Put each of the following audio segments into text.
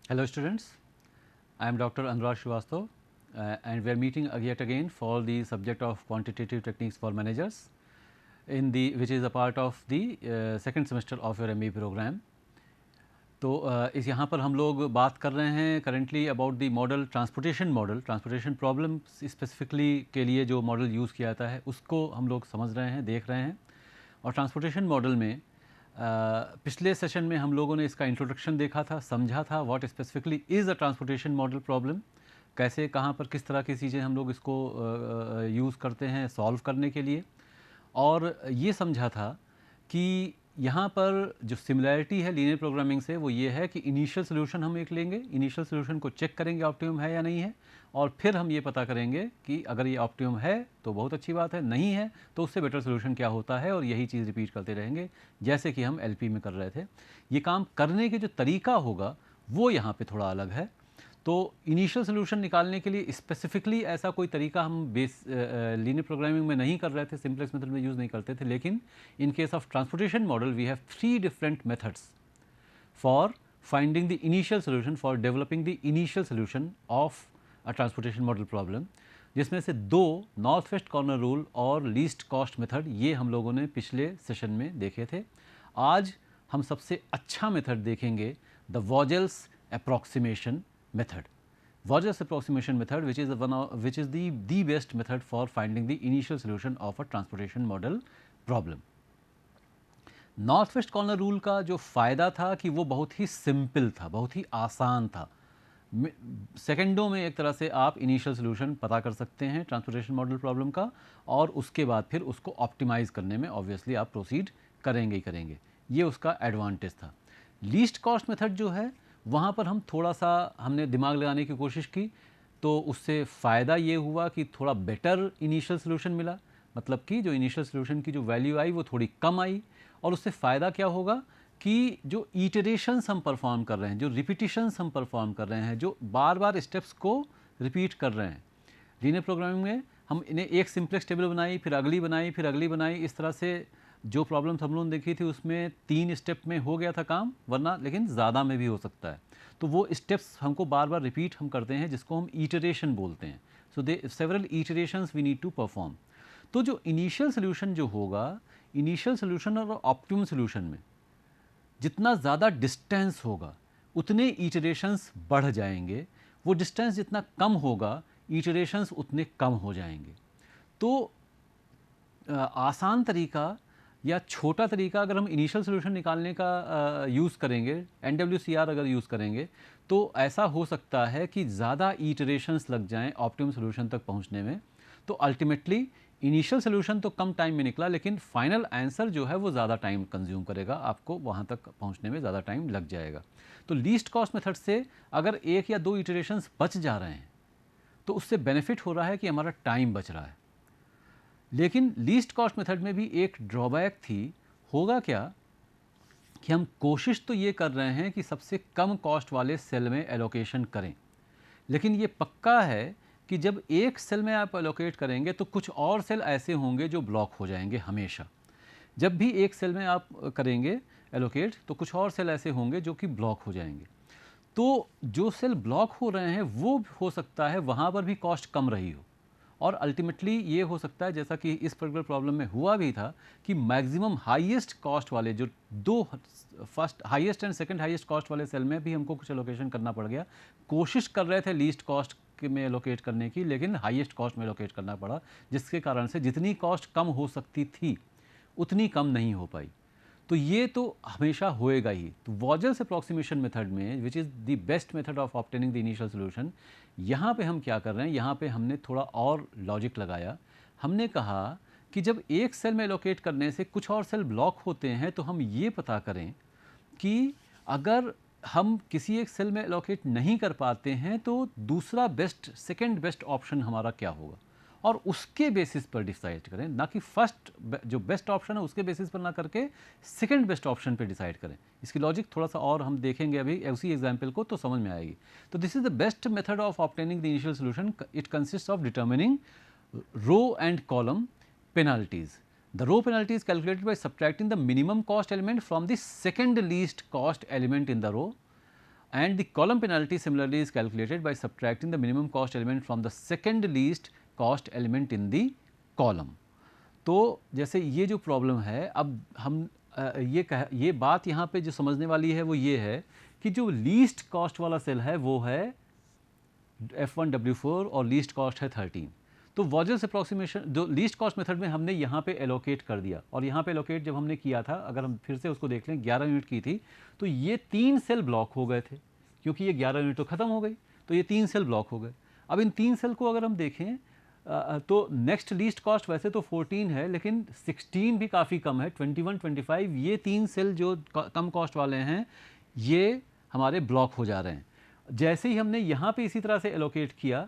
Hello students, I am Dr. Anurag Srivastava and we are meeting yet again for the subject of quantitative techniques for managers which is a part of the second semester of your MBA program. तो इस यहाँ पर हम लोग बात कर रहे हैं currently about the model transportation problem specifically के लिए जो मॉडल यूज़ किया जाता है उसको हम लोग समझ रहे हैं, देख रहे हैं। और ट्रांसपोर्टेशन मॉडल में पिछले सेशन में हम लोगों ने इसका इंट्रोडक्शन देखा था, समझा था what specifically is a transportation model problem, कैसे कहाँ पर किस तरह की चीज़ें हम लोग इसको यूज़ करते हैं सॉल्व करने के लिए। और ये समझा था कि यहाँ पर जो सिमिलैरिटी है लीनियर प्रोग्रामिंग से वो ये है कि इनिशियल सोल्यूशन हम एक लेंगे, इनिशियल सोल्यूशन को चेक करेंगे ऑप्टिमम है या नहीं है, और फिर हम ये पता करेंगे कि अगर ये ऑप्टिमम है तो बहुत अच्छी बात है, नहीं है तो उससे बेटर सोल्यूशन क्या होता है, और यही चीज़ रिपीट करते रहेंगे जैसे कि हम एलपी में कर रहे थे। ये काम करने के जो तरीका होगा वो यहाँ पे थोड़ा अलग है। तो इनिशियल सोल्यूशन निकालने के लिए स्पेसिफिकली ऐसा कोई तरीका हम लीनियर प्रोग्रामिंग में नहीं कर रहे थे, सिंपलेक्स मेथड में यूज़ नहीं करते थे, लेकिन in case of transportation model we have 3 different methods for finding the initial solution, for developing the initial solution of a transportation model problem, जिसमें से 2 नॉर्थ वेस्ट कॉर्नर रूल और least cost method ये हम लोगों ने पिछले session में देखे थे। आज हम सबसे अच्छा मेथड देखेंगे, the Vogel's approximation method. Rogers approximation method, which is the best method for finding the initial solution of a transportation model problem. North west corner rule का जो फ़ायदा था कि वो बहुत ही सिंपल था, बहुत ही आसान था। सेकेंडों में एक तरह से आप इनिशियल सोल्यूशन पता कर सकते हैं ट्रांसपोर्टेशन मॉडल प्रॉब्लम का, और उसके बाद फिर उसको ऑप्टिमाइज़ करने में ऑब्वियसली आप प्रोसीड करेंगे ही करेंगे। ये उसका एडवांटेज था। लीस्ट कॉस्ट मेथड जो है वहाँ पर हम थोड़ा सा हमने दिमाग लगाने की कोशिश की, तो उससे फ़ायदा ये हुआ कि थोड़ा बेटर इनिशियल सोल्यूशन मिला, मतलब कि जो इनिशियल सोल्यूशन की जो वैल्यू आई वो थोड़ी कम आई। और उससे फ़ायदा क्या होगा कि जो इटरेशंस हम परफॉर्म कर रहे हैं, जो रिपीटिशंस हम परफॉर्म कर रहे हैं, जो बार बार स्टेप्स को रिपीट कर रहे हैं, लीनियर प्रोग्रामिंग में हम इन्हें एक सिंपलेक्स टेबल बनाई, फिर अगली बनाई, फिर अगली बनाई, इस तरह से जो प्रॉब्लम्स हम लोगों ने देखी थी उसमें 3 स्टेप में हो गया था काम, वरना लेकिन ज़्यादा में भी हो सकता है। तो वो स्टेप्स हमको बार बार रिपीट हम करते हैं, जिसको हम इटरेशन बोलते हैं। So they several iterations we need to perform. तो जो इनिशियल सोल्यूशन जो होगा, इनिशियल सोल्यूशन और ऑप्टिमम सोल्यूशन में जितना ज़्यादा डिस्टेंस होगा उतने इटरेशंस बढ़ जाएंगे, वो डिस्टेंस जितना कम होगा इटरेशंस उतने कम हो जाएंगे। तो आसान तरीका या छोटा तरीका अगर हम इनिशियल सोल्यूशन निकालने का यूज़ करेंगे, NWCR अगर यूज़ करेंगे, तो ऐसा हो सकता है कि ज़्यादा इटरेशंस लग जाएं ऑप्टिमम सोल्यूशन तक पहुंचने में। तो अल्टीमेटली इनिशियल सोल्यूशन तो कम टाइम में निकला, लेकिन फाइनल आंसर जो है वो ज़्यादा टाइम कंज्यूम करेगा, आपको वहाँ तक पहुँचने में ज़्यादा टाइम लग जाएगा। तो लीस्ट कॉस्ट मेथड से अगर 1 या 2 इटरेशंस बच जा रहे हैं तो उससे बेनिफिट हो रहा है कि हमारा टाइम बच रहा है। लेकिन लीस्ट कॉस्ट मेथड में भी एक ड्रॉबैक थी। होगा क्या कि हम कोशिश तो ये कर रहे हैं कि सबसे कम कॉस्ट वाले सेल में एलोकेशन करें, लेकिन ये पक्का है कि जब एक सेल में आप एलोकेट करेंगे तो कुछ और सेल ऐसे होंगे जो ब्लॉक हो जाएंगे हमेशा। जब भी एक सेल में आप करेंगे एलोकेट तो कुछ और सेल ऐसे होंगे जो कि ब्लॉक हो जाएंगे। तो जो सेल ब्लॉक हो रहे हैं वो हो सकता है वहाँ पर भी कॉस्ट कम रही हो, और अल्टीमेटली ये हो सकता है जैसा कि इस पर्टिकुलर प्रॉब्लम में हुआ भी था कि मैक्सिमम हाईएस्ट कॉस्ट वाले जो 2 first highest and second highest cost वाले सेल में भी हमको कुछ एलोकेशन करना पड़ गया। कोशिश कर रहे थे लीस्ट कॉस्ट में एलोकेट करने की, लेकिन हाईएस्ट कॉस्ट में एलोकेट करना पड़ा, जिसके कारण से जितनी कॉस्ट कम हो सकती थी उतनी कम नहीं हो पाई। तो ये तो हमेशा होएगा ही। तो वॉजल्स अप्रॉक्सीमेशन मेथड में, which is the best method of obtaining the initial solution, यहाँ पे हम क्या कर रहे हैं, यहाँ पे हमने थोड़ा और लॉजिक लगाया। हमने कहा कि जब एक सेल में एलोकेट करने से कुछ और सेल ब्लॉक होते हैं तो हम ये पता करें कि अगर हम किसी एक सेल में एलोकेट नहीं कर पाते हैं तो दूसरा बेस्ट, सेकेंड बेस्ट ऑप्शन हमारा क्या होगा, और उसके बेसिस पर डिसाइड करें, ना कि फर्स्ट जो बेस्ट ऑप्शन है उसके बेसिस पर ना करके सेकंड बेस्ट ऑप्शन पे डिसाइड करें। इसकी लॉजिक थोड़ा सा और हम देखेंगे अभी उसी एग्जांपल को, तो समझ में आएगी। तो this is the best method of obtaining the initial solution. It consist of determining row and column penalties. The row penalty is calculated by subtracting the minimum cost element from the second least cost element in the row, and the column penalty similarly is calculated by subtracting the minimum cost element from the second least cost element in the column. तो जैसे ये जो problem है, अब हम ये बात यहाँ पे जो समझने वाली है वो ये है कि जो लीस्ट कॉस्ट वाला सेल है वो है F1W4 और लीस्ट कॉस्ट है 13. तो वॉजर्स अप्रॉक्सीमेशन जो लीस्ट कॉस्ट मेथड में हमने यहाँ पे एलोकेट कर दिया, और यहाँ पे एलोकेट जब हमने किया था, अगर हम फिर से उसको देख लें 11 यूनिट की थी, तो ये 3 सेल ब्लॉक हो गए थे क्योंकि ये 11 यूनिट तो ख़त्म हो गई, तो ये 3 सेल ब्लॉक हो गए. अब इन 3 सेल को अगर हम देखें तो नेक्स्ट लीस्ट कॉस्ट वैसे तो 14 है, लेकिन 16 भी काफ़ी कम है, 21, 25, ये 3 सेल जो कम कॉस्ट वाले हैं ये हमारे ब्लॉक हो जा रहे हैं. जैसे ही हमने यहाँ पे इसी तरह से एलोकेट किया,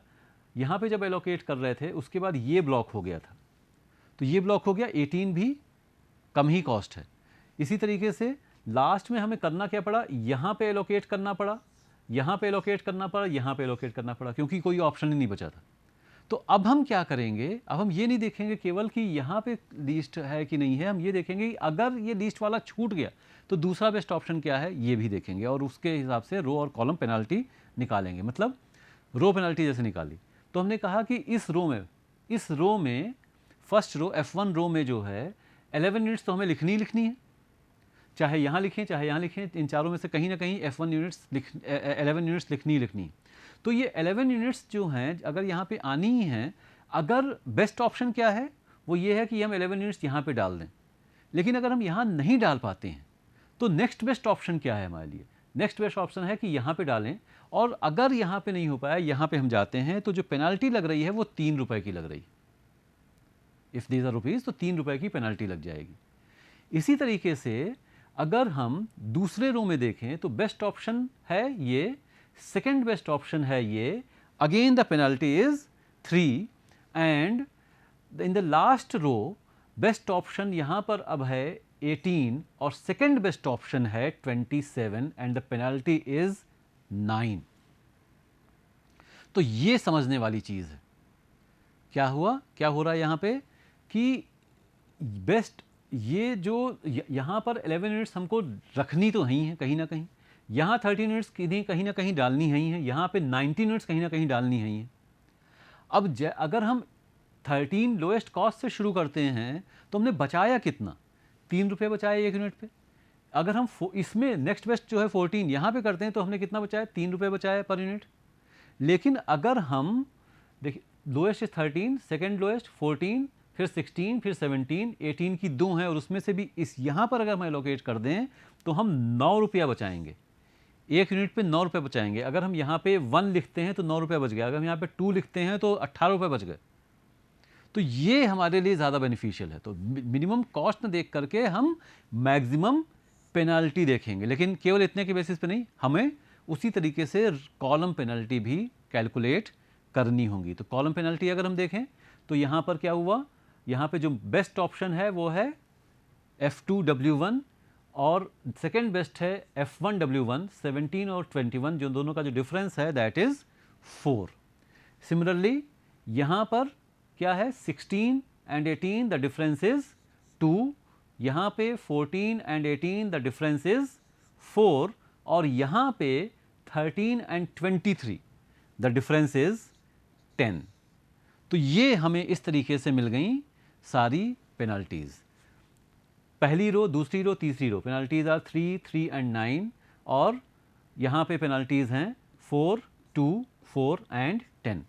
यहाँ पे जब एलोकेट कर रहे थे उसके बाद ये ब्लॉक हो गया था, तो ये ब्लॉक हो गया, 18 भी कम ही कॉस्ट है. इसी तरीके से लास्ट में हमें करना क्या पड़ा, यहाँ पे एलोकेट करना पड़ा, यहाँ पे एलोकेट करना पड़ा, यहाँ पे एलोकेट करना पड़ा, क्योंकि कोई ऑप्शन ही नहीं बचा था. तो अब हम क्या करेंगे, अब हम ये नहीं देखेंगे केवल कि यहाँ पे लीस्ट है कि नहीं है, हम ये देखेंगे कि अगर ये लीस्ट वाला छूट गया तो दूसरा बेस्ट ऑप्शन क्या है ये भी देखेंगे, और उसके हिसाब से रो और कॉलम पेनाल्टी निकालेंगे. मतलब रो पेनाल्टी जैसे निकाली, तो हमने कहा कि इस रो में फर्स्ट रो F1 रो में जो है 11 यूनिट्स तो हमें लिखनी ही लिखनी है, चाहे यहाँ लिखें चाहे यहाँ लिखें, इन चारों में से कहीं ना कहीं F1 यूनिट्स 11 यूनिट्स लिखनी ही लिखनी है. तो ये 11 यूनिट्स जो हैं अगर यहाँ पे आनी ही हैं, अगर बेस्ट ऑप्शन क्या है वो ये है कि हम 11 यूनिट्स यहाँ पे डाल दें, लेकिन अगर हम यहाँ नहीं डाल पाते हैं तो नेक्स्ट बेस्ट ऑप्शन क्या है हमारे लिए, नेक्स्ट बेस्ट ऑप्शन है कि यहाँ पे डालें, और अगर यहाँ पे नहीं हो पाया, यहाँ पे हम जाते हैं तो जो पेनाल्टी लग रही है वो 3 रुपये की लग रही है. इफ़ दीज आर रुपीज़ तो 3 रुपये की पेनाल्टी लग जाएगी. इसी तरीके से अगर हम दूसरे रो में देखें तो बेस्ट ऑप्शन है ये, सेकेंड बेस्ट ऑप्शन है ये, again the penalty is 3, and in the last row best option यहाँ पर अब है 18 और सेकेंड बेस्ट ऑप्शन है 27 एंड द पेनाल्टी इज 9. तो ये समझने वाली चीज़ है. क्या हुआ, क्या हो रहा है यहाँ पे कि बेस्ट, ये जो यहाँ पर 11 यूनिट्स हमको रखनी तो ही है कहीं ना कहीं, यहाँ 13 यूनिट्स कहीं ना कहीं डालनी ही है, यहाँ पे 19 यूनिट्स कहीं ना कहीं डालनी ही है. अब अगर हम 13 लोएस्ट कॉस्ट से शुरू करते हैं तो हमने बचाया कितना, 3 रुपये बचाए 1 यूनिट पे. अगर हम इसमें नेक्स्ट बेस्ट जो है 14 यहाँ पे करते हैं तो हमने कितना बचाया, 3 रुपये बचाए पर यूनिट. लेकिन अगर हम देखिए लोएस्ट इज 13, सेकेंड लोएस्ट 14, फिर 16, फिर 17, 18 की 2 हैं, और उसमें से भी इस यहाँ पर अगर हम एलोकेट कर दें तो हम 9 रुपया बचाएंगे, 1 यूनिट पे 9 रुपये बचाएंगे. अगर हम यहाँ पे 1 लिखते हैं तो 9 रुपये बच गया, अगर हम यहाँ पे 2 लिखते हैं तो 18 रुपये बच गए. तो ये हमारे लिए ज़्यादा बेनिफिशियल है. तो मिनिमम कॉस्ट न देख करके हम मैक्सिमम पेनाल्टी देखेंगे, लेकिन केवल इतने के बेसिस पे नहीं, हमें उसी तरीके से कॉलम पेनल्टी भी कैलकुलेट करनी होगी. तो कॉलम पेनल्टी अगर हम देखें तो यहाँ पर क्या हुआ, यहाँ पे जो बेस्ट ऑप्शन है वो है F2W1 और सेकेंड बेस्ट है F1W1. 17 और 21 जो दोनों का जो डिफरेंस है दैट इज़ 4. सिमिलरली यहाँ पर क्या है, 16 एंड 18 द डिफरेंस इज 2, यहाँ पे 14 एंड 18 द डिफरेंस इज 4, और यहाँ पे 13 एंड 23 द डिफरेंस इज 10. तो ये हमें इस तरीके से मिल गई सारी पेनल्टीज़. पहली रो, दूसरी रो, तीसरी रो, पेनल्टीज़ आर 3, 3 एंड 9, और यहाँ पे पेनल्टीज़ हैं 4, 2, 4 and 10.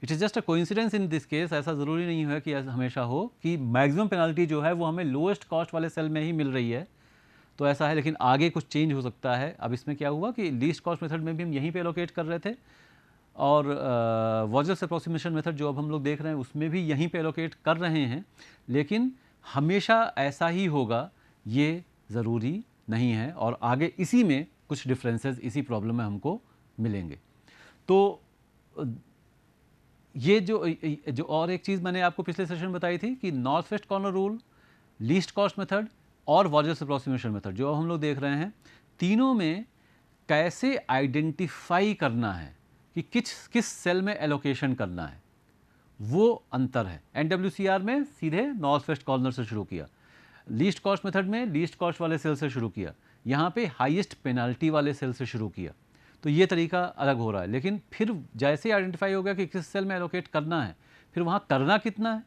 It is just a coincidence in this case. ऐसा ज़रूरी नहीं है कि हमेशा हो कि मैक्सिमम पेनल्टी जो है वो हमें लोएस्ट कॉस्ट वाले सेल में ही मिल रही है, तो ऐसा है, लेकिन आगे कुछ चेंज हो सकता है. अब इसमें क्या हुआ कि लीस्ट कॉस्ट मेथड में भी हम यहीं पे एलोकेट कर रहे थे, और वॉजर्स अप्रॉक्सीमेशन मेथड जो अब हम लोग देख रहे हैं उसमें भी यहीं पे एलोकेट कर रहे हैं, लेकिन हमेशा ऐसा ही होगा ये ज़रूरी नहीं है, और आगे इसी में कुछ डिफरेंसेस इसी प्रॉब्लम में हमको मिलेंगे. तो ये जो और एक चीज़ मैंने आपको पिछले सेशन बताई थी कि north west corner rule, least cost method और वॉजर्स अप्रॉक्सीमेशन मेथड जो हम लोग देख रहे हैं, तीनों में कैसे आइडेंटिफाई करना है कि किस सेल में एलोकेशन करना है, वो अंतर है. NWCR में सीधे नॉर्थ वेस्ट कॉर्नर से शुरू किया, लीस्ट कॉस्ट मेथड में लीस्ट कॉस्ट वाले सेल से शुरू किया, यहाँ पे हाईएस्ट पेनाल्टी वाले सेल से शुरू किया. तो ये तरीका अलग हो रहा है। लेकिन फिर जैसे आइडेंटिफाई हो गया कि किस सेल में एलोकेट करना है, फिर वहाँ करना कितना है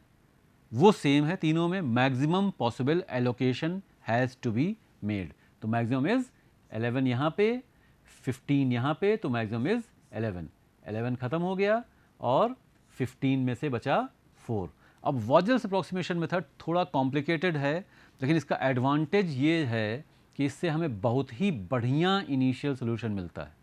वो सेम है तीनों में, maximum possible allocation has to be made. तो मैक्सिमम इज़ 11 यहाँ पे, 15 यहाँ पे, तो मैक्सिमम इज़ 11। 11 ख़त्म हो गया और 15 में से बचा 4। अब वॉजल्स अप्रॉक्सीमेशन मेथड थोड़ा कॉम्प्लिकेटेड है, लेकिन इसका एडवांटेज ये है कि इससे हमें बहुत ही बढ़िया इनिशियल सोल्यूशन मिलता है।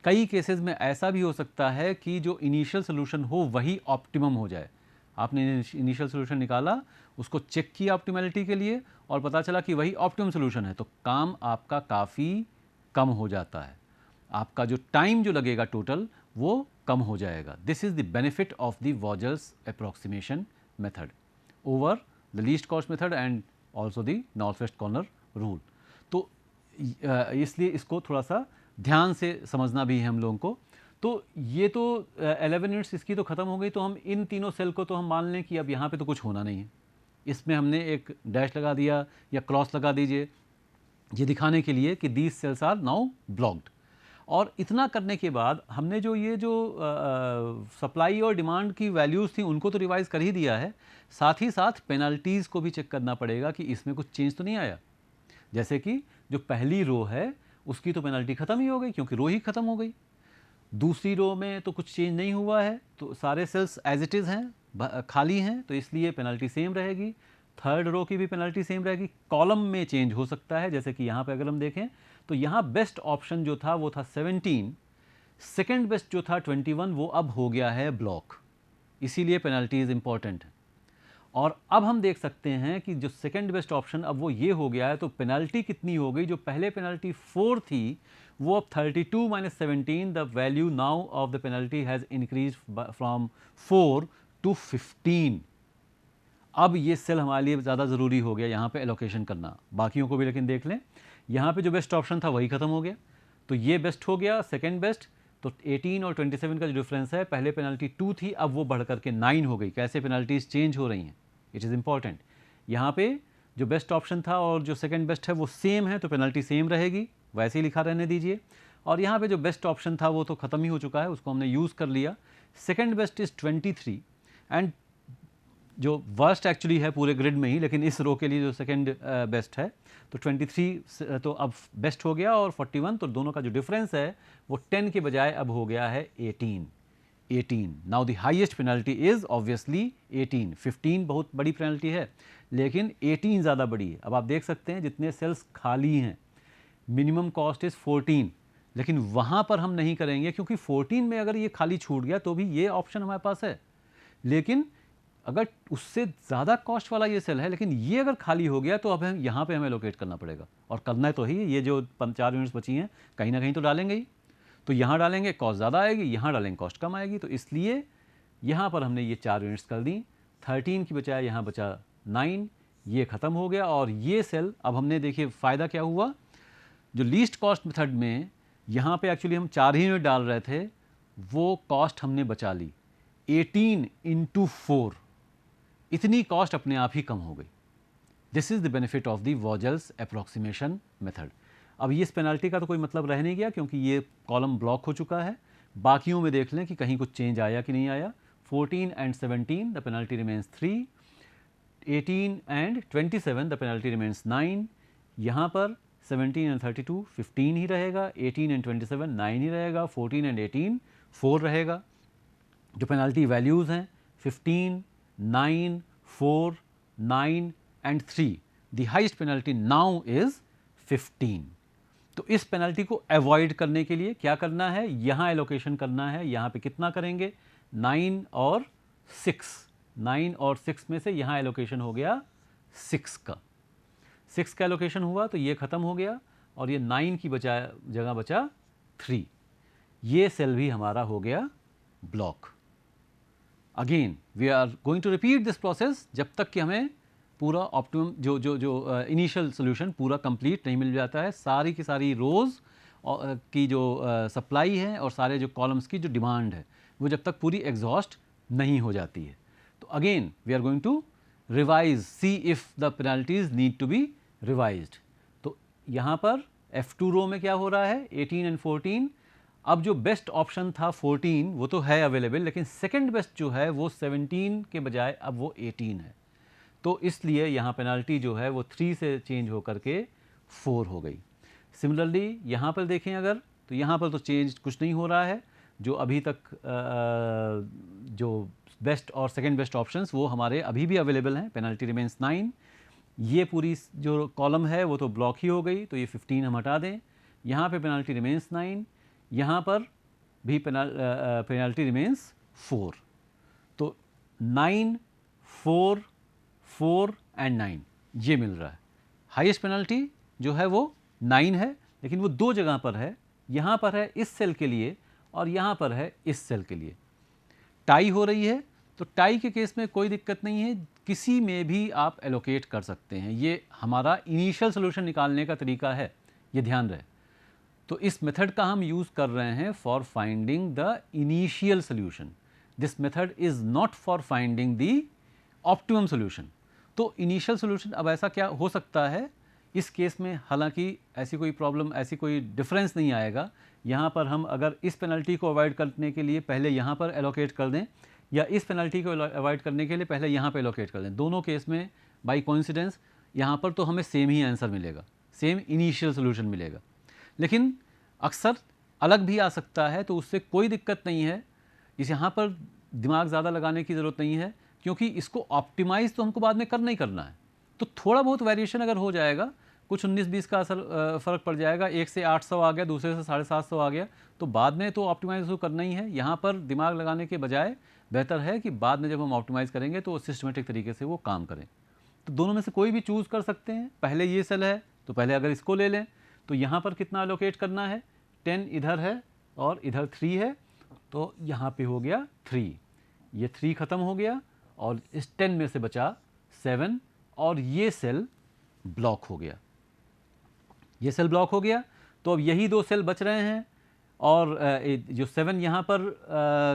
कई केसेस में ऐसा भी हो सकता है कि जो इनिशियल सोल्यूशन हो वही ऑप्टिमम हो जाए। आपने इनिशियल सोल्यूशन निकाला, उसको चेक किया ऑप्टिमैलिटी के लिए और पता चला कि वही ऑप्टिमम सोल्यूशन है, तो काम आपका काफ़ी कम हो जाता है। आपका जो टाइम जो लगेगा टोटल वो कम हो जाएगा। This is the benefit of the Vogel's approximation method over the least cost method and also the north west corner rule. तो इसलिए इसको थोड़ा सा ध्यान से समझना भी है हम लोगों को। तो ये तो 11 यूनिट्स इसकी तो ख़त्म हो गई, तो हम इन तीनों सेल को तो हम मान लें कि अब यहाँ पे तो कुछ होना नहीं है। इसमें हमने एक डैश लगा दिया या क्रॉस लगा दीजिए, ये दिखाने के लिए कि these cells are now blocked. और इतना करने के बाद हमने जो ये जो सप्लाई और डिमांड की वैल्यूज़ थी उनको तो रिवाइज़ कर ही दिया है, साथ ही साथ पेनल्टीज़ को भी चेक करना पड़ेगा कि इसमें कुछ चेंज तो नहीं आया। जैसे कि जो पहली रो है उसकी तो पेनल्टी ख़त्म ही हो गई क्योंकि रो ही ख़त्म हो गई। दूसरी रो में तो कुछ चेंज नहीं हुआ है, तो सारे सेल्स एज इट इज़ हैं, खाली हैं, तो इसलिए पेनल्टी सेम रहेगी। थर्ड रो की भी पेनल्टी सेम रहेगी। कॉलम में चेंज हो सकता है, जैसे कि यहाँ पे अगर हम देखें तो यहाँ बेस्ट ऑप्शन जो था वो था 17, सेकेंड बेस्ट जो था 21, वो अब हो गया है ब्लॉक, इसीलिए पेनल्टीज इंपॉर्टेंट है। और अब हम देख सकते हैं कि जो सेकेंड बेस्ट ऑप्शन अब वो ये हो गया है, तो पेनल्टी कितनी हो गई, जो पहले पेनल्टी 4 थी वो अब 32 - 17, the value now of the penalty has increase from 4 to 15। अब ये सेल हमारे लिए ज़्यादा ज़रूरी हो गया यहाँ पे एलोकेशन करना, बाकियों को भी लेकिन देख लें। यहाँ पे जो बेस्ट ऑप्शन था वही ख़त्म हो गया, तो ये बेस्ट हो गया सेकेंड बेस्ट। तो 18 और 27 का जो डिफरेंस है, पहले पेनल्टी 2 थी अब वो बढ़ करके 9 हो गई। कैसे पेनल्टीज चेंज हो रही हैं, इट इज़ इंपॉर्टेंट। यहाँ पे जो बेस्ट ऑप्शन था और जो सेकेंड बेस्ट है वो सेम है, तो पेनल्टी सेम रहेगी, वैसे ही लिखा रहने दीजिए। और यहाँ पे जो बेस्ट ऑप्शन था वो तो ख़त्म ही हो चुका है, उसको हमने यूज़ कर लिया। सेकेंड बेस्ट इज़ 23 एंड जो वर्स्ट एक्चुअली है पूरे ग्रिड में ही, लेकिन इस रो के लिए जो सेकेंड बेस्ट है तो 23 तो अब बेस्ट हो गया, और 41, तो दोनों का जो डिफरेंस है वो 10 के बजाय अब हो गया है 18। Now the highest penalty is obviously 18। 15 बहुत बड़ी पेनल्टी है, लेकिन 18 ज़्यादा बड़ी है। अब आप देख सकते हैं जितने सेल्स खाली हैं, मिनिमम कॉस्ट इज़ 14, लेकिन वहाँ पर हम नहीं करेंगे क्योंकि 14 में अगर ये खाली छूट गया तो भी ये ऑप्शन हमारे पास है। लेकिन अगर उससे ज़्यादा कॉस्ट वाला ये सेल है, लेकिन ये अगर खाली हो गया, तो अब हम यहाँ पे हमें लोकेट करना पड़ेगा, और करना तो ही ये जो 4 यूनिट्स बची हैं कहीं ना कहीं तो डालेंगे ही। तो यहाँ डालेंगे कॉस्ट ज़्यादा आएगी, यहाँ डालेंगे कॉस्ट कम आएगी, तो इसलिए यहाँ पर हमने ये 4 यूनिट्स कर दी। 13 की बजाय यहाँ बचा 9, ये ख़त्म हो गया। और ये सेल अब हमने देखिए फ़ायदा क्या हुआ, जो लीस्ट कॉस्ट मेथड में यहाँ पे एक्चुअली हम 4 ही यूनिट डाल रहे थे, वो कॉस्ट हमने बचा ली। 18 × 4, इतनी कॉस्ट अपने आप ही कम हो गई। This is the benefit of the Vogel's approximation method. अब इस पेनल्टी का तो कोई मतलब रह नहीं गया क्योंकि ये कॉलम ब्लॉक हो चुका है। बाकियों में देख लें कि कहीं कुछ चेंज आया कि नहीं आया। 14 and 17 the penalty remains 3, 18 and 27 the penalty remains 9। यहाँ पर 17 and 32 15 ही रहेगा, 18 and 27 9 ही रहेगा, 14 and 18 4 रहेगा। जो पेनल्टी वैल्यूज़ हैं 15, 9, 4, 9 and 3, the highest penalty now is 15। तो इस पेनल्टी को अवॉइड करने के लिए क्या करना है, यहाँ एलोकेशन करना है। यहाँ पे कितना करेंगे, 9 और 6, 9 और 6 में से यहाँ एलोकेशन हो गया 6 का। 6 का एलोकेशन हुआ तो ये ख़त्म हो गया, और ये 9 की जगह बचा 3। ये सेल भी हमारा हो गया block. Again we are going to repeat this process जब तक कि हमें पूरा ऑप्टिमम जो इनिशियल सोल्यूशन पूरा कंप्लीट नहीं मिल जाता है। सारी की सारी रोज़ की जो सप्लाई है और सारे जो कॉलम्स की जो डिमांड है वो जब तक पूरी एग्जॉस्ट नहीं हो जाती है। तो again we are going to revise, see if the penalties need to be revised. तो यहाँ पर F2 रो में क्या हो रहा है, 18 and 14 अब जो बेस्ट ऑप्शन था 14 वो तो है अवेलेबल, लेकिन सेकंड बेस्ट जो है वो 17 के बजाय अब वो 18 है। तो इसलिए यहाँ पेनल्टी जो है वो 3 से चेंज होकर के 4 हो गई। सिमिलरली यहाँ पर देखें अगर, तो यहाँ पर तो चेंज कुछ नहीं हो रहा है, जो अभी तक जो बेस्ट और सेकंड बेस्ट ऑप्शंस वो हमारे अभी भी अवेलेबल हैं। Penalty remains 9। ये पूरी जो कॉलम है वो तो ब्लॉक ही हो गई, तो ये 15 हम हटा दें। यहाँ पे पेनल्टी रिमेंस 9, यहाँ पर भी पेनल्टी रिमेंस 4। तो 9, 4, 4 एंड 9 ये मिल रहा है। हाईएस्ट पेनल्टी जो है वो 9 है, लेकिन वो दो जगह पर है, यहाँ पर है इस सेल के लिए और यहाँ पर है इस सेल के लिए। टाई हो रही है, तो टाई के केस में कोई दिक्कत नहीं है, किसी में भी आप एलोकेट कर सकते हैं। ये हमारा इनिशियल सोल्यूशन निकालने का तरीका है, ये ध्यान रहे। तो इस मेथड का हम यूज़ कर रहे हैं for finding the initial solution. This method is not for finding the optimum solution. तो इनिशियल सोल्यूशन अब ऐसा क्या हो सकता है इस केस में, हालांकि ऐसी कोई प्रॉब्लम, ऐसी कोई डिफरेंस नहीं आएगा। यहाँ पर हम अगर इस पेनल्टी को अवॉइड करने के लिए पहले यहाँ पर एलोकेट कर दें, या इस पेनल्टी को अवॉइड करने के लिए पहले यहाँ पर एलोकेट कर दें, दोनों केस में बाई कोइंसिडेंस यहाँ पर तो हमें सेम ही आंसर मिलेगा, सेम इनिशियल सोल्यूशन मिलेगा। लेकिन अक्सर अलग भी आ सकता है, तो उससे कोई दिक्कत नहीं है। इस यहाँ पर दिमाग ज़्यादा लगाने की ज़रूरत नहीं है, क्योंकि इसको ऑप्टिमाइज़ तो हमको बाद में करना ही करना है। तो थोड़ा बहुत वेरिएशन अगर हो जाएगा, कुछ 19-20 का असर फ़र्क पड़ जाएगा, एक से 800 आ गया, दूसरे से 750 आ गया, तो बाद में तो ऑप्टिमाइज़ तो करना ही है। यहाँ पर दिमाग लगाने के बजाय बेहतर है कि बाद में जब हम ऑप्टिमाइज़ करेंगे तो सिस्टमेटिक तरीके से वो काम करें। तो दोनों में से कोई भी चूज़ कर सकते हैं। पहले ये सेल है तो पहले अगर इसको ले लें, तो यहाँ पर कितना एलोकेट करना है, 10 इधर है और इधर 3 है, तो यहाँ पे हो गया 3, ये 3 ख़त्म हो गया और इस 10 में से बचा 7 और ये सेल ब्लॉक हो गया, ये सेल ब्लॉक हो गया। तो अब यही दो सेल बच रहे हैं और जो 7 यहाँ पर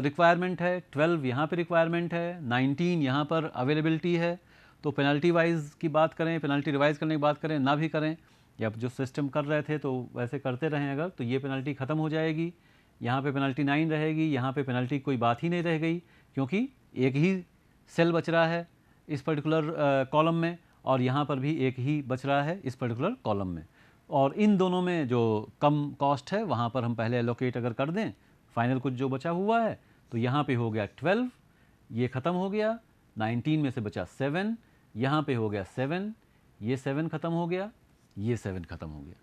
रिक्वायरमेंट है, 12 यहाँ पे रिक्वायरमेंट है, 19 यहाँ पर अवेलेबिलिटी है। तो पेनल्टी वाइज की बात करें, पेनल्टी रिवाइज करने की बात करें, ना भी करें, या जो सिस्टम कर रहे थे तो वैसे करते रहें अगर, तो ये पेनल्टी ख़त्म हो जाएगी। यहाँ पे पेनल्टी 9 रहेगी, यहाँ पे पेनल्टी कोई बात ही नहीं रह गई, क्योंकि एक ही सेल बच रहा है इस पर्टिकुलर कॉलम में और यहाँ पर भी एक ही बच रहा है इस पर्टिकुलर कॉलम में। और इन दोनों में जो कम कॉस्ट है वहाँ पर हम पहले एलोकेट अगर कर दें, फाइनल कुछ जो बचा हुआ है, तो यहाँ पे हो गया 12, ये ख़त्म हो गया, 19 में से बचा 7, यहाँ पे हो गया 7, ये 7 ख़त्म हो गया, ये 7 ख़त्म हो गया।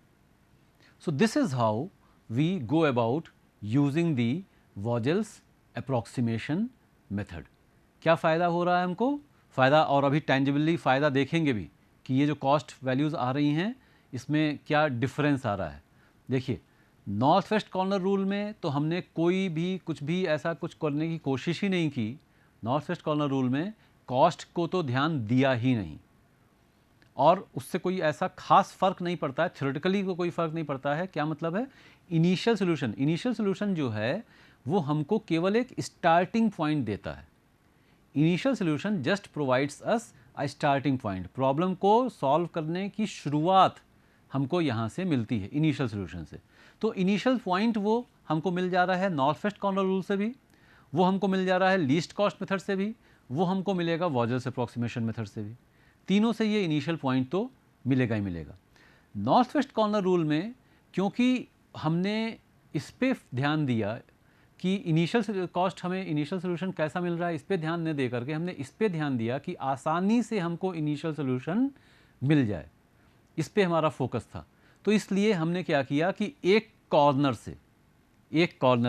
So this is how we go about using the Vogel's approximation method. क्या फ़ायदा हो रहा है हमको? फ़ायदा, और अभी टेंजिबली फ़ायदा देखेंगे भी कि ये जो कॉस्ट वैल्यूज़ आ रही हैं इसमें क्या डिफरेंस आ रहा है। देखिए, नॉर्थ वेस्ट कॉर्नर रूल में तो हमने कोई भी कुछ भी ऐसा कुछ करने की कोशिश ही नहीं की। नॉर्थ वेस्ट कॉर्नर रूल में कॉस्ट को तो ध्यान दिया ही नहीं, और उससे कोई ऐसा खास फ़र्क नहीं पड़ता है, थ्योरेटिकली को कोई फ़र्क नहीं पड़ता है। क्या मतलब है? इनिशियल सोल्यूशन जो है वो हमको केवल एक स्टार्टिंग पॉइंट देता है। Initial solution just provides us अ स्टार्टिंग पॉइंट, प्रॉब्लम को सॉल्व करने की शुरुआत हमको यहाँ से मिलती है इनिशियल सोल्यूशन से। तो इनिशियल पॉइंट वो हमको मिल जा रहा है नॉर्थ वेस्ट कॉर्नर रूल से भी, वो हमको मिल जा रहा है लीस्ट कॉस्ट मेथड से भी, वो हमको मिलेगा वॉजल्स अप्रॉक्सीमेशन मेथड से भी। तीनों से ये इनिशियल पॉइंट तो मिलेगा ही मिलेगा। नॉर्थ वेस्ट कॉर्नर रूल में क्योंकि हमने इस पे ध्यान दिया कि इनिशियल कॉस्ट, हमें इनिशियल सोल्यूशन कैसा मिल रहा है, इस पे ध्यान न दे करके हमने इस पे ध्यान दिया कि आसानी से हमको इनिशियल सोल्यूशन मिल जाए, इस पे हमारा फोकस था। तो इसलिए हमने क्या किया कि एक कॉर्नर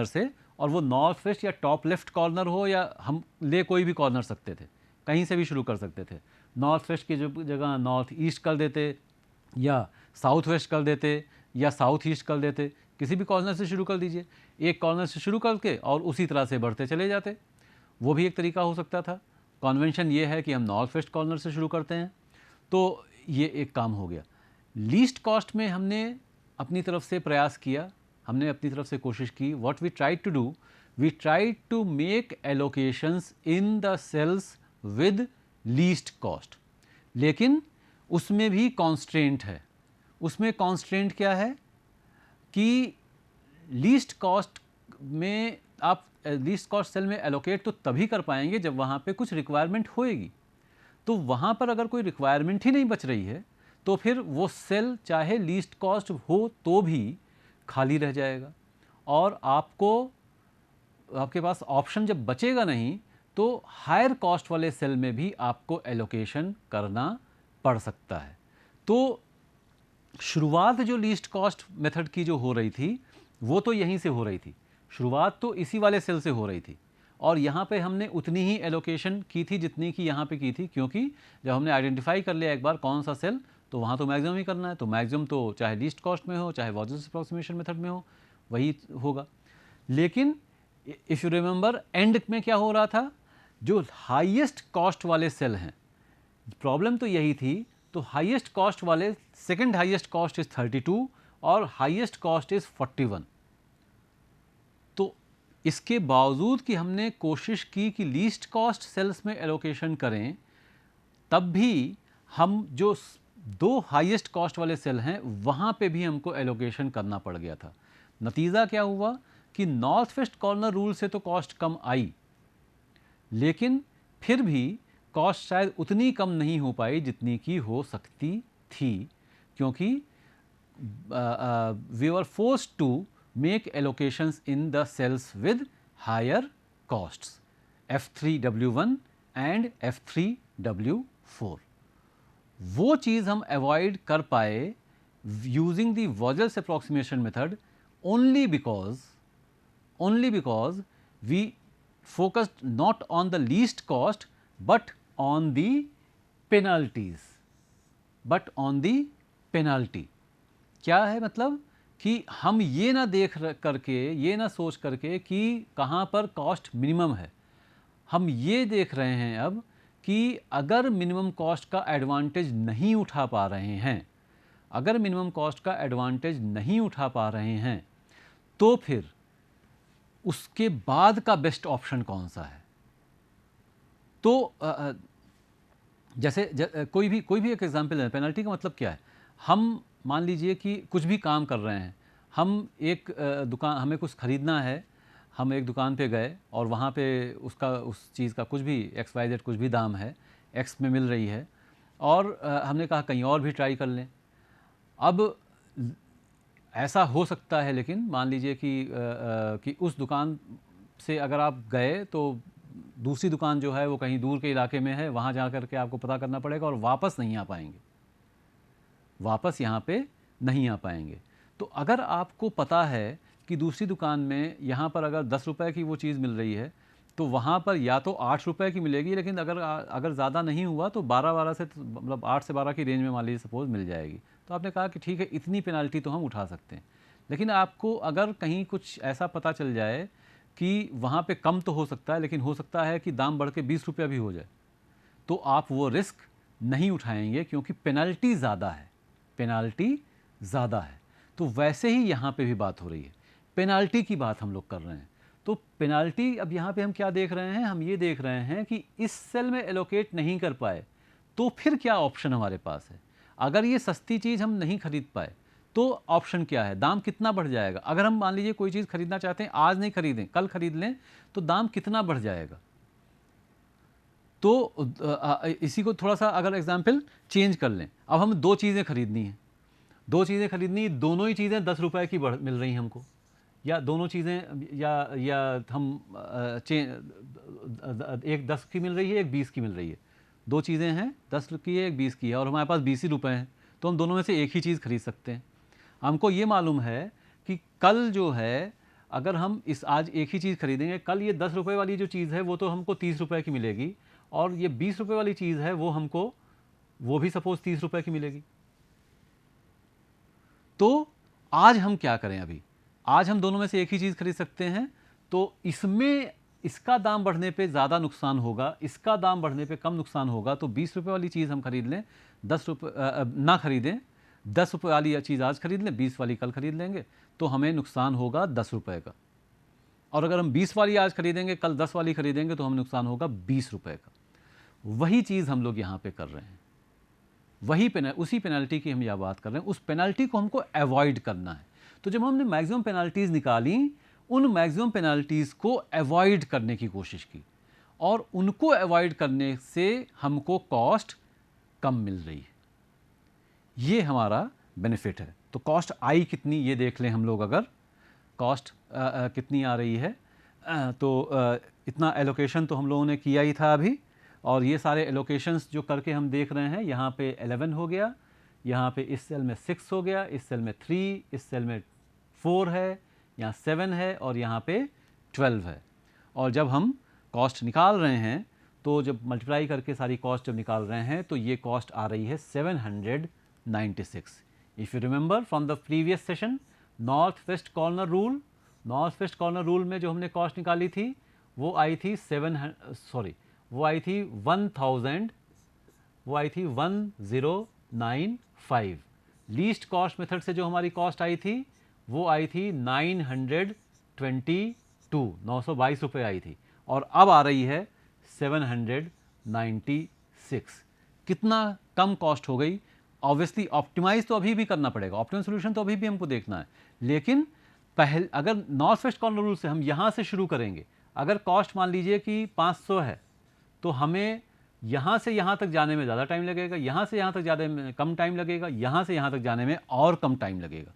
से, और वो नॉर्थ वेस्ट या टॉप लेफ्ट कॉर्नर हो, या हम ले कोई भी कॉर्नर सकते थे, कहीं से भी शुरू कर सकते थे। नॉर्थ वेस्ट की जगह नॉर्थ ईस्ट कर देते, या साउथ वेस्ट कर देते, या साउथ ईस्ट कर देते, किसी भी कॉर्नर से शुरू कर दीजिए। एक कॉर्नर से शुरू करके और उसी तरह से बढ़ते चले जाते, वो भी एक तरीका हो सकता था। कन्वेंशन ये है कि हम नॉर्थ वेस्ट कॉर्नर से शुरू करते हैं, तो ये एक काम हो गया। लीस्ट कॉस्ट में हमने अपनी तरफ से प्रयास किया, हमने अपनी तरफ से कोशिश की। What we tried to do, we tried to make allocations in the cells with least cost, लेकिन उसमें भी कॉन्स्ट्रेंट है। उसमें कॉन्स्ट्रेंट क्या है कि लीस्ट कॉस्ट में आप लीस्ट कॉस्ट सेल में एलोकेट तो तभी कर पाएंगे जब वहाँ पे कुछ रिक्वायरमेंट होएगी। तो वहाँ पर अगर कोई रिक्वायरमेंट ही नहीं बच रही है तो फिर वो सेल चाहे लीस्ट कॉस्ट हो तो भी खाली रह जाएगा, और आपके पास ऑप्शन जब बचेगा नहीं तो हायर कॉस्ट वाले सेल में भी आपको एलोकेशन करना पड़ सकता है। तो शुरुआत जो लीस्ट कॉस्ट मेथड की जो हो रही थी वो तो यहीं से हो रही थी, शुरुआत तो इसी वाले सेल से हो रही थी, और यहाँ पे हमने उतनी ही एलोकेशन की थी जितनी की यहाँ पे की थी, क्योंकि जब हमने आइडेंटिफाई कर लिया एक बार कौन सा सेल, तो वहाँ तो मैक्सिमम ही करना है, तो मैक्सिमम तो चाहे लीस्ट कॉस्ट में हो चाहे वॉल्यूम अप्रॉक्सीमेशन मेथड में हो वही होगा। लेकिन इफ़ यू रिमेंबर एंड में क्या हो रहा था, जो हाईएस्ट कॉस्ट वाले सेल हैं, प्रॉब्लम तो यही थी, तो हाईएस्ट कॉस्ट वाले, सेकंड हाईएस्ट कॉस्ट इज 32 और हाईएस्ट कॉस्ट इज 41। तो इसके बावजूद कि हमने कोशिश की कि लीस्ट कॉस्ट सेल्स में एलोकेशन करें, तब भी हम जो दो हाईएस्ट कॉस्ट वाले सेल हैं वहाँ पे भी हमको एलोकेशन करना पड़ गया था। नतीजा क्या हुआ कि नॉर्थ वेस्ट कॉर्नर रूल से तो कॉस्ट कम आई, लेकिन फिर भी कॉस्ट शायद उतनी कम नहीं हो पाई जितनी की हो सकती थी, क्योंकि we were forced to make allocations in the cells with higher costs F3W1 and F3W4। वो चीज़ हम अवॉइड कर पाए using the Vogel's approximation method only because we focused not on the least cost but on the penalties, क्या है मतलब कि हम ये ना देख करके, ये ना सोच करके कि कहाँ पर कॉस्ट मिनिमम है, हम ये देख रहे हैं अब कि अगर मिनिमम कॉस्ट का एडवांटेज नहीं उठा पा रहे हैं, अगर मिनिमम कॉस्ट का एडवांटेज नहीं उठा पा रहे हैं तो फिर उसके बाद का बेस्ट ऑप्शन कौन सा है। तो जैसे कोई भी एक एग्जांपल है, पेनल्टी का मतलब क्या है, हम मान लीजिए कि कुछ भी काम कर रहे हैं, हम एक दुकान, हमें कुछ ख़रीदना है, हम एक दुकान पे गए और वहाँ पे उस चीज़ का कुछ भी XYZ कुछ भी दाम है, X में मिल रही है, और हमने कहा कहीं और भी ट्राई कर लें। अब ऐसा हो सकता है, लेकिन मान लीजिए कि उस दुकान से अगर आप गए तो दूसरी दुकान जो है वो कहीं दूर के इलाके में है, वहाँ जा कर के आपको पता करना पड़ेगा और वापस नहीं आ पाएंगे, वापस यहाँ पे नहीं आ पाएंगे। तो अगर आपको पता है कि दूसरी दुकान में यहाँ पर अगर 10 रुपये की वो चीज़ मिल रही है तो वहाँ पर या तो 8 रुपये की मिलेगी, लेकिन अगर ज़्यादा नहीं हुआ तो 12 से, मतलब 8 से 12 की रेंज में मान लीजिए सपोज़ मिल जाएगी। तो आपने कहा कि ठीक है, इतनी पेनाल्टी तो हम उठा सकते हैं। लेकिन आपको अगर कहीं कुछ ऐसा पता चल जाए कि वहाँ पे कम तो हो सकता है, लेकिन हो सकता है कि दाम बढ़ के 20 रुपया भी हो जाए, तो आप वो रिस्क नहीं उठाएंगे क्योंकि पेनल्टी ज़्यादा है, पेनल्टी ज़्यादा है। तो वैसे ही यहाँ पे भी बात हो रही है, पेनल्टी की बात हम लोग कर रहे हैं। तो पेनल्टी, अब यहाँ पे हम क्या देख रहे हैं, हम ये देख रहे हैं कि इस सेल में एलोकेट नहीं कर पाए तो फिर क्या ऑप्शन हमारे पास है। अगर ये सस्ती चीज़ हम नहीं खरीद पाए तो ऑप्शन क्या है, दाम कितना बढ़ जाएगा। अगर हम मान लीजिए कोई चीज़ खरीदना चाहते हैं, आज नहीं खरीदें कल खरीद लें, तो दाम कितना बढ़ जाएगा। तो इसी को थोड़ा सा अगर एग्जाम्पल चेंज कर लें, अब हम दो चीज़ें खरीदनी है, दोनों ही चीज़ें 10 रुपये की मिल रही हैं हमको, या दोनों चीज़ें या हम एक 10 की मिल रही है, एक 20 की मिल रही है। दो चीज़ें हैं, 10 की है, एक 20 की है, और हमारे पास 20 ही रुपये हैं, तो हम दोनों में से एक ही चीज़ खरीद सकते हैं। हमको ये मालूम है कि कल जो है, अगर हम आज एक ही चीज़ खरीदेंगे, कल ये 10 रुपये वाली जो चीज़ है वो तो हमको 30 रुपये की मिलेगी, और ये 20 रुपये वाली चीज़ है वो भी सपोज़ 30 रुपये की मिलेगी। तो आज हम क्या करें, अभी आज हम दोनों में से एक ही चीज़ खरीद सकते हैं, तो इसमें इसका दाम बढ़ने पे ज़्यादा नुकसान होगा, इसका दाम बढ़ने पे कम नुकसान होगा। तो 20 रुपये वाली चीज़ हम खरीद लें, 10 रुपये ना खरीदें, 10 रुपये वाली चीज़ आज खरीद लें, 20 वाली कल खरीद लेंगे, तो हमें नुकसान होगा 10 रुपये का। और अगर हम 20 वाली आज खरीदेंगे, कल 10 वाली खरीदेंगे, तो हमें नुकसान होगा 20 रुपये का। वही चीज़ हम लोग यहाँ पे कर रहे हैं, उसी पेनल्टी की हम यहाँ बात कर रहे हैं। उस पेनल्टी को हमको अवॉइड करना है। तो जब हमने मैक्सिमम पेनल्टीज़ निकाली, उन मैक्सिमम पेनल्टीज़ को अवॉइड करने की कोशिश की और उनको अवॉइड करने से हमको कॉस्ट कम मिल रही है। ये हमारा बेनिफिट है। तो कॉस्ट आई कितनी ये देख लें हम लोग, अगर कॉस्ट कितनी आ रही है तो इतना एलोकेशन तो हम लोगों ने किया ही था अभी, और ये सारे एलोकेशंस जो करके हम देख रहे हैं, यहाँ पे 11 हो गया, यहाँ पे इस सेल में 6 हो गया, इस सेल में 3, इस सेल में 4 है, यहाँ 7 है और यहाँ पे 12 है। और जब हम कॉस्ट निकाल रहे हैं तो जब मल्टीप्लाई करके सारी कॉस्ट जब निकाल रहे हैं तो ये कॉस्ट आ रही है 796। If you remember from the previous session, north west corner rule में जो हमने कॉस्ट निकाली थी वो आई थी 1095। लीस्ट कॉस्ट मेथड से जो हमारी कॉस्ट आई थी वो आई थी 922, 922 रुपये आई थी, और अब आ रही है 796। कितना कम कॉस्ट हो गई। ऑब्वियसली ऑप्टिमाइज तो अभी भी करना पड़ेगा, ऑप्टिमम सोल्यूशन तो अभी भी हमको देखना है, लेकिन पहले अगर नॉर्थ वेस्ट कॉर्नर रूल से हम यहाँ से शुरू करेंगे, अगर कॉस्ट मान लीजिए कि 500 है तो हमें यहाँ से यहाँ तक जाने में ज़्यादा टाइम लगेगा, यहाँ से यहाँ तक जाने में कम टाइम लगेगा, यहाँ से यहाँ तक जाने में और कम टाइम लगेगा।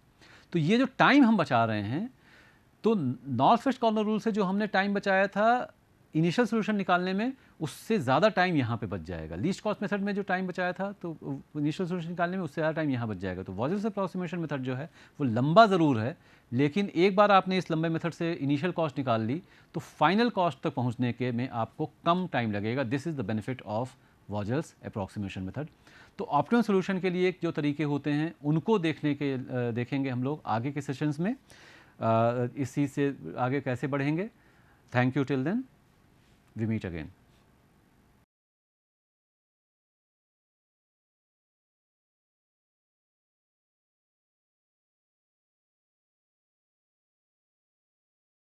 तो ये जो टाइम हम बचा रहे हैं, तो नॉर्थ वेस्ट कॉर्नर रूल से जो हमने टाइम बचाया था इनिशियल सोल्यूशन निकालने में, उससे ज़्यादा टाइम यहाँ पे बच जाएगा। लीस्ट कॉस्ट मेथड में जो टाइम बचाया था तो इनिशियल सोल्यूशन निकालने में उससे ज़्यादा टाइम यहाँ बच जाएगा। तो वॉजल्स अप्रॉक्सीमेशन मेथड जो है वो लंबा ज़रूर है, लेकिन एक बार आपने इस लंबे मेथड से इनिशियल कॉस्ट निकाल ली तो फाइनल कॉस्ट तक पहुँचने के में आपको कम टाइम लगेगा। This is the benefit of Vogel's approximation method. तो ऑप्टिमम सोल्यूशन के लिए जो तरीके होते हैं उनको देखेंगे हम लोग आगे के सेशंस में। इस चीज़ से आगे कैसे बढ़ेंगे। Thank you. Till then we meet again.